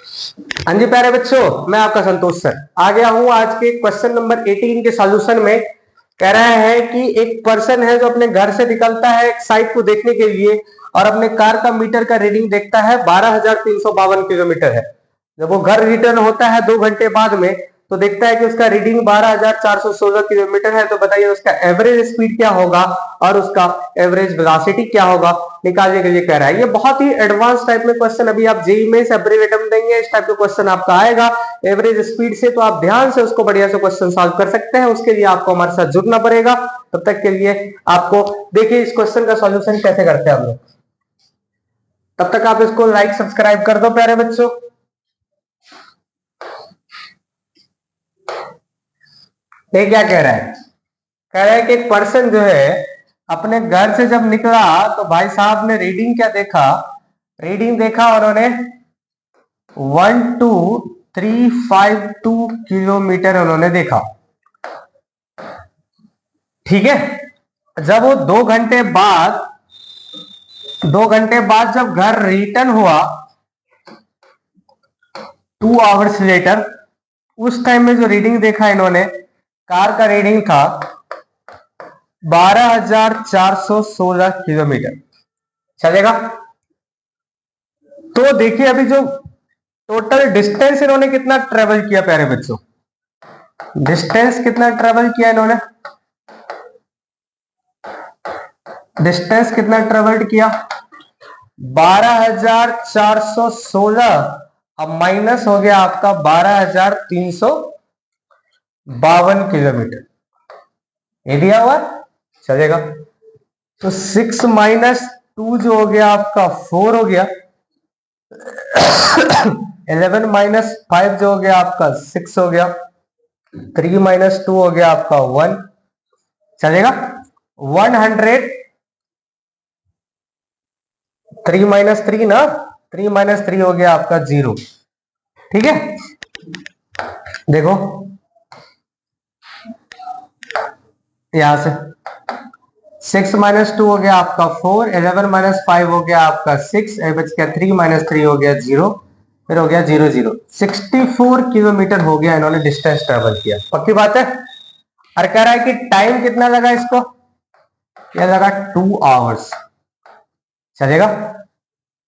हाँ जी प्यारे बच्चों, मैं आपका संतोष सर आ गया हूं आज के क्वेश्चन नंबर 18 के सॉल्यूशन में। कह रहा है कि एक पर्सन है जो अपने घर से निकलता है एक साइट को देखने के लिए और अपने कार का मीटर का रीडिंग देखता है 12,352 किलोमीटर है। जब वो घर रिटर्न होता है 2 घंटे बाद में तो देखता है कि उसका रीडिंग 12,416 किलोमीटर है। तो बताइए उसका एवरेज स्पीड क्या होगा और उसका एवरेज वेलोसिटी क्या होगा, निकालने के लिए कह रहा है। ये बहुत ही एडवांस टाइप में क्वेश्चन, अभी आप जेईई में एब्रीविएटम देंगे इस टाइप का क्वेश्चन आपका आएगा एवरेज स्पीड से, तो आप ध्यान से उसको बढ़िया से क्वेश्चन सॉल्व कर सकते हैं। उसके लिए आपको हमारे साथ जुड़ना पड़ेगा। तब तक के लिए आपको देखिए इस क्वेश्चन का सॉल्यूशन कैसे करते हैं हम लोग। तब तक आप इसको लाइक सब्सक्राइब कर दो प्यारे बच्चों। ये क्या कह रहा है? कह रहा है कि एक पर्सन जो है अपने घर से जब निकला तो भाई साहब ने रीडिंग क्या देखा, रीडिंग देखा उन्होंने 12,352 किलोमीटर उन्होंने देखा। ठीक है, जब वो 2 घंटे बाद जब घर रिटर्न हुआ 2 आवर्स लेटर, उस टाइम में जो रीडिंग देखा इन्होंने, कार का रीडिंग था 12,416 किलोमीटर। चलेगा? तो देखिए अभी जो टोटल डिस्टेंस इन्होंने कितना ट्रेवल किया प्यारे बच्चों, डिस्टेंस कितना ट्रेवल किया इन्होंने, डिस्टेंस कितना ट्रेवल्ड किया 12,416, अब माइनस हो गया आपका 12,352 किलोमीटर, ये दिया हुआ चलेगा। तो 6 माइनस 2 जो हो गया आपका 4 हो गया, 11 माइनस 5 जो हो गया आपका 6 हो गया, 3 माइनस 2 हो गया आपका 1, चलेगा। 100, 3 माइनस 3 ना, 3 माइनस 3 हो गया आपका 0। ठीक है, देखो यहां से 6 माइनस 2 हो गया आपका 4, 11 माइनस 5 हो गया आपका 6, बच गया 3 माइनस 3 हो गया 0, फिर हो गया 0 0। 64 किलोमीटर हो गया इन्होंने डिस्टेंस ट्रेवल किया। पक्की बात है। और कह रहा है कि टाइम कितना लगा इसको, यह लगा 2 आवर्स। चलेगा?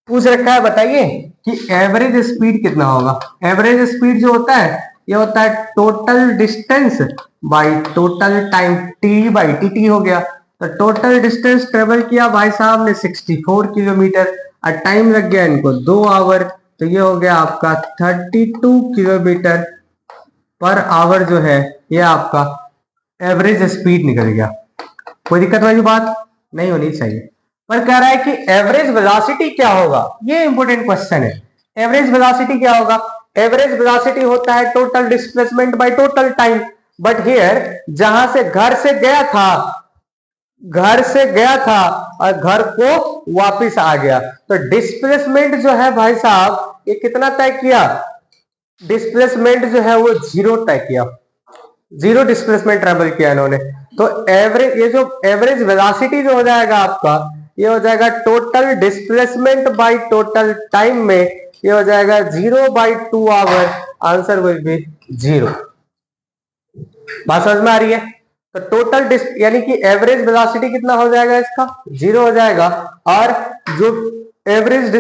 पूछ रखा है बताइए कि एवरेज स्पीड कितना होगा। एवरेज स्पीड जो होता है ये होता है total distance by total time, T by T हो गया। तो टोटल डिस्टेंस ट्रेवल किया भाई साहब ने 64 किलोमीटर और टाइम लग गया इनको 2 आवर, तो ये हो गया आपका 32 किलोमीटर पर आवर जो है ये आपका एवरेज स्पीड निकल गया। कोई दिक्कत वाली बात नहीं होनी चाहिए। पर कह रहा है कि एवरेज वेलोसिटी क्या होगा, ये इंपॉर्टेंट क्वेश्चन है। एवरेज वेलोसिटी क्या होगा? एवरेज वेलोसिटी होता है total displacement by total time. But here जहां से घर से गया था, घर से गया था और घर को वापस आ गया, तो डिस्प्लेसमेंट जो है भाई साहब ये कितना तय किया, डिस्प्लेसमेंट जो है वो 0 तय किया, 0 डिस्प्लेसमेंट ट्रेवल किया इन्होंने। तो एवरेज, ये जो एवरेज वेलोसिटी जो हो जाएगा आपका, ये हो जाएगा total displacement by total time में, ये हो जाएगा 0 by 2 hour, answer will be 0। बात समझ में आ रही है? तो टोटल यानी कि एवरेज वेलोसिटी कितना हो जाएगा इसका, 0 हो जाएगा। और जो एवरेज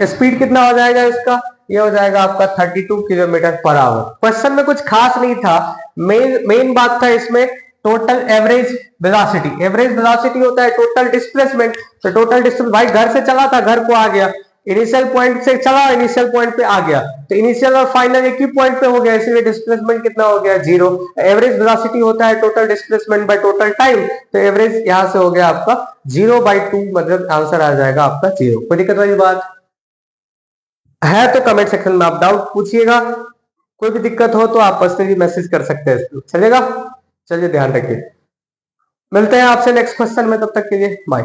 स्पीड कितना हो जाएगा इसका, ये हो जाएगा आपका 32 किलोमीटर पर आवर। क्वेश्चन में कुछ खास नहीं था, मेन बात था इसमें total average velocity. Average velocity होता है टोटल डिस्प्लेसमेंट, तो टोटल डिस्टेंस भाई घर से चला था घर को आ गया, इनिशियल पॉइंट से चला इनिशियल पॉइंट पे आ गया, तो इनिशियल और फाइनल एक ही पॉइंट पे हो गया, इसलिए डिस्प्लेसमेंट कितना हो गया 0। एवरेज वेलोसिटी होता है total displacement by total time, तो एवरेज यहां से हो गया आपका 0 बाई 2, मतलब आंसर आ जाएगा आपका 0। कोई दिक्कत वाली बात है तो कमेंट सेक्शन में आप डाउट पूछिएगा। कोई भी दिक्कत हो तो आप पर्सनली मैसेज कर सकते हैं, चलेगा? चलिए ध्यान रखिए, मिलते हैं आपसे नेक्स्ट क्वेश्चन में, तब तक के लिए बाय।